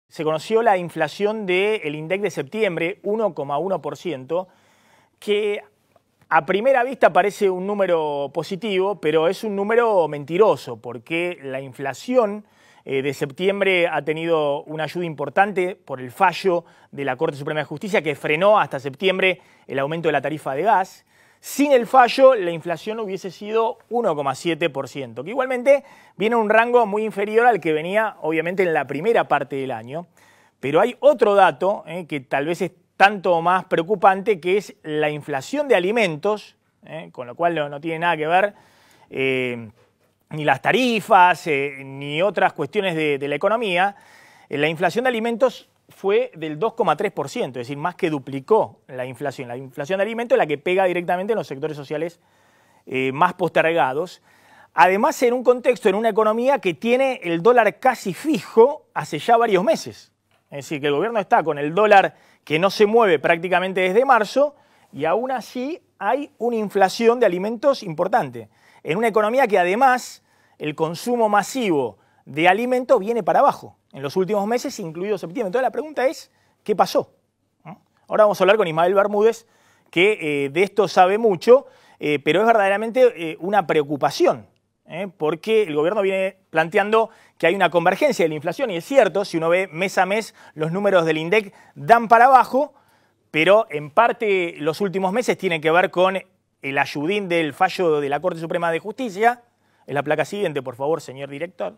se conoció la inflación del INDEC de septiembre, 1,1%, que a primera vista parece un número positivo, pero es un número mentiroso, porque la inflación de septiembre ha tenido una ayuda importante por el fallo de la Corte Suprema de Justicia que frenó hasta septiembre el aumento de la tarifa de gas. Sin el fallo, la inflación hubiese sido 1,7%, que igualmente viene a un rango muy inferior al que venía, obviamente, en la primera parte del año. Pero hay otro dato que tal vez es tanto más preocupante, que es la inflación de alimentos, con lo cual no tiene nada que ver ni las tarifas, ni otras cuestiones de la economía. La inflación de alimentos fue del 2,3%, es decir, más que duplicó la inflación. La inflación de alimentos es la que pega directamente en los sectores sociales más postergados. Además, en un contexto, en una economía que tiene el dólar casi fijo hace ya varios meses. Es decir, que el gobierno está con el dólar que no se mueve prácticamente desde marzo y aún así hay una inflación de alimentos importante. En una economía que además el consumo masivo de alimentos viene para abajo en los últimos meses, incluido septiembre. Entonces la pregunta es, ¿qué pasó? Ahora vamos a hablar con Ismael Bermúdez, que de esto sabe mucho, pero es verdaderamente una preocupación, porque el gobierno viene planteando que hay una convergencia de la inflación, y es cierto, si uno ve mes a mes los números del INDEC dan para abajo, pero en parte los últimos meses tienen que ver con el ayudín del fallo de la Corte Suprema de Justicia. Es la placa siguiente, por favor, señor director.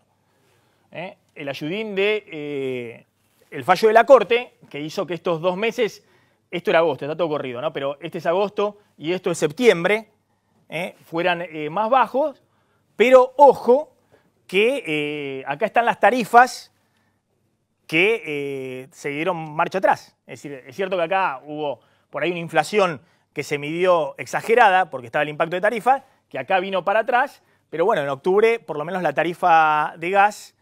El ayudín de el fallo de la Corte, que hizo que estos 2 meses, esto era agosto, está todo corrido, ¿no? Pero este es agosto y esto es septiembre, fueran más bajos, pero ojo que acá están las tarifas que se dieron marcha atrás. Es decir, es cierto que acá hubo por ahí una inflación que se midió exagerada porque estaba el impacto de tarifa, que acá vino para atrás, pero bueno, en octubre por lo menos la tarifa de gas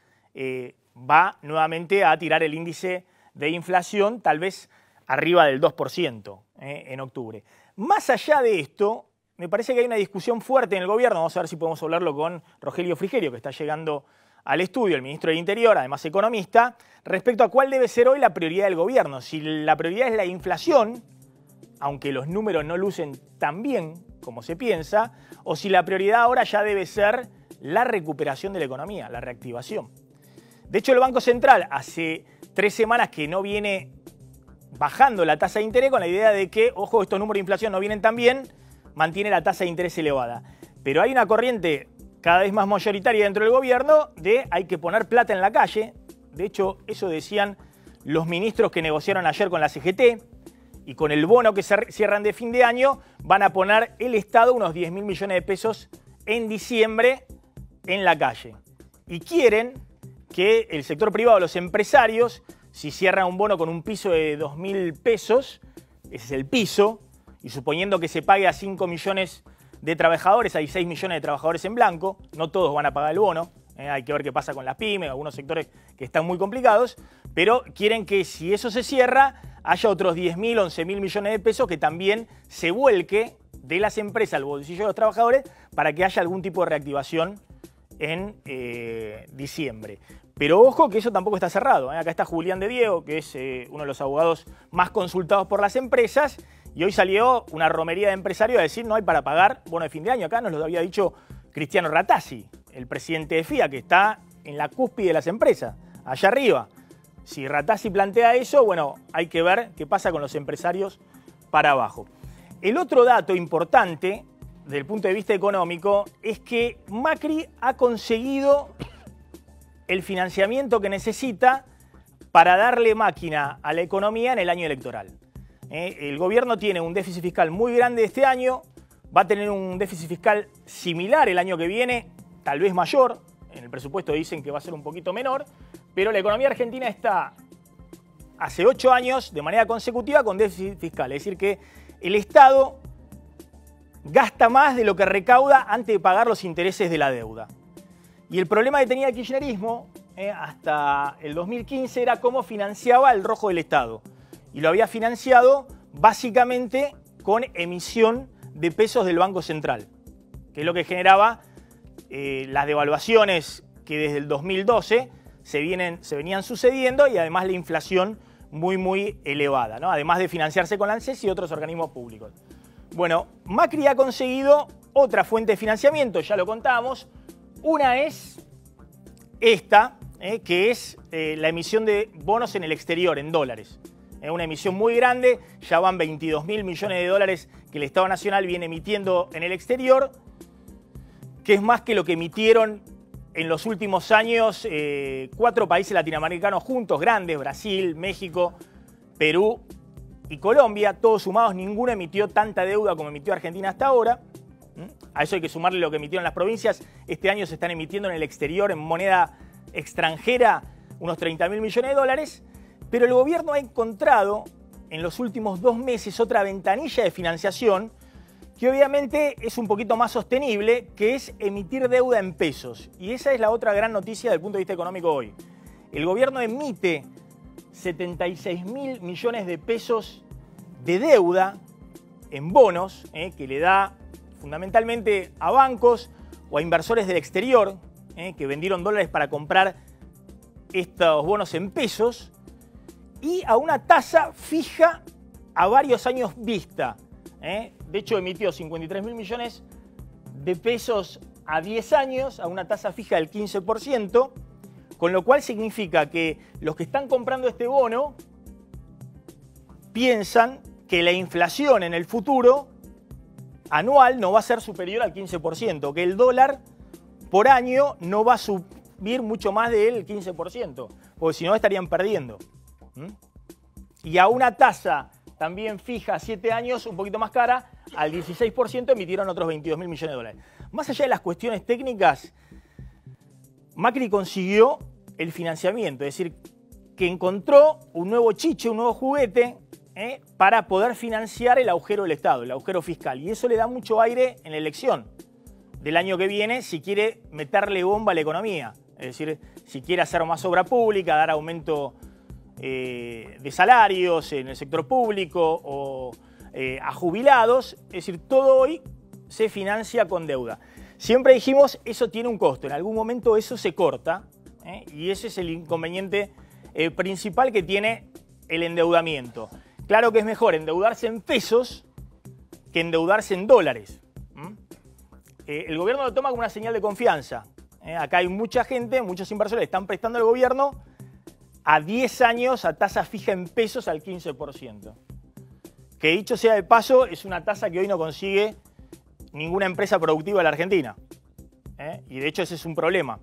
va nuevamente a tirar el índice de inflación, tal vez arriba del 2% en octubre. Más allá de esto, me parece que hay una discusión fuerte en el gobierno, vamos a ver si podemos hablarlo con Rogelio Frigerio, que está llegando al estudio, el ministro del Interior, además economista, respecto a cuál debe ser hoy la prioridad del gobierno. Si la prioridad es la inflación, aunque los números no lucen tan bien como se piensa, o si la prioridad ahora ya debe ser la recuperación de la economía, la reactivación. De hecho, el Banco Central hace 3 semanas que no viene bajando la tasa de interés con la idea de que, ojo, estos números de inflación no vienen tan bien, mantiene la tasa de interés elevada. Pero hay una corriente cada vez más mayoritaria dentro del gobierno de hay que poner plata en la calle. De hecho, eso decían los ministros que negociaron ayer con la CGT, y con el bono que cierran de fin de año van a poner el Estado unos 10.000 millones de pesos en diciembre en la calle. Y quieren que el sector privado, los empresarios, si cierran un bono con un piso de 2.000 pesos, ese es el piso, y suponiendo que se pague a 5 millones de trabajadores, hay 6 millones de trabajadores en blanco, no todos van a pagar el bono, hay que ver qué pasa con las pymes, algunos sectores que están muy complicados, pero quieren que si eso se cierra, haya otros 10.000, 11.000 millones de pesos que también se vuelque de las empresas al bolsillo de los trabajadores para que haya algún tipo de reactivación en diciembre. Pero ojo que eso tampoco está cerrado. Acá está Julián de Diego, que es uno de los abogados más consultados por las empresas, y hoy salió una romería de empresarios a decir no hay para pagar bono de fin de año. Acá nos lo había dicho Cristiano Rattasi, el presidente de FIA, que está en la cúspide de las empresas, allá arriba. Si Rattasi plantea eso, bueno, hay que ver qué pasa con los empresarios para abajo. El otro dato importante, desde el punto de vista económico, es que Macri ha conseguido el financiamiento que necesita para darle máquina a la economía en el año electoral. El gobierno tiene un déficit fiscal muy grande este año, va a tener un déficit fiscal similar el año que viene, tal vez mayor. En el presupuesto dicen que va a ser un poquito menor, pero la economía argentina está hace 8 años de manera consecutiva con déficit fiscal. Es decir, que el Estado gasta más de lo que recauda antes de pagar los intereses de la deuda. Y el problema que tenía el kirchnerismo hasta el 2015 era cómo financiaba el rojo del Estado. Y lo había financiado básicamente con emisión de pesos del Banco Central, que es lo que generaba las devaluaciones que desde el 2012 se venían sucediendo y además la inflación muy elevada, ¿no? Además de financiarse con la ANSES y otros organismos públicos. Bueno, Macri ha conseguido otra fuente de financiamiento, ya lo contábamos. Una es esta, que es la emisión de bonos en el exterior, en dólares. Una emisión muy grande, ya van 22.000 millones de dólares que el Estado Nacional viene emitiendo en el exterior, que es más que lo que emitieron en los últimos años 4 países latinoamericanos juntos, grandes: Brasil, México, Perú y Colombia. Todos sumados, ninguno emitió tanta deuda como emitió Argentina hasta ahora. A eso hay que sumarle lo que emitieron las provincias. Este año se están emitiendo en el exterior, en moneda extranjera, unos 30.000 millones de dólares. Pero el gobierno ha encontrado en los últimos 2 meses otra ventanilla de financiación que obviamente es un poquito más sostenible, que es emitir deuda en pesos. Y esa es la otra gran noticia desde el punto de vista económico hoy. El gobierno emite 76.000 millones de pesos de deuda en bonos, que le da fundamentalmente a bancos o a inversores del exterior, que vendieron dólares para comprar estos bonos en pesos, y a una tasa fija a varios años vista. De hecho, emitió 53.000 millones de pesos a 10 años, a una tasa fija del 15%, con lo cual significa que los que están comprando este bono piensan que la inflación en el futuro anual no va a ser superior al 15%, que el dólar por año no va a subir mucho más del 15%, porque si no estarían perdiendo. Y a una tasa también fija a 7 años, un poquito más cara, al 16%, emitieron otros 22.000 millones de dólares. Más allá de las cuestiones técnicas, Macri consiguió el financiamiento, es decir, que encontró un nuevo chiche, un nuevo juguete, para poder financiar el agujero del Estado, el agujero fiscal. Y eso le da mucho aire en la elección del año que viene si quiere meterle bomba a la economía. Es decir, si quiere hacer más obra pública, dar aumento de salarios en el sector público o a jubilados. Es decir, todo hoy se financia con deuda. Siempre dijimos, eso tiene un costo. En algún momento eso se corta, y ese es el inconveniente principal que tiene el endeudamiento. Claro que es mejor endeudarse en pesos que endeudarse en dólares. El gobierno lo toma como una señal de confianza. Acá hay mucha gente, muchos inversores están prestando al gobierno a 10 años a tasa fija en pesos al 15%. Que dicho sea de paso, es una tasa que hoy no consigue ninguna empresa productiva de la Argentina. Y de hecho ese es un problema.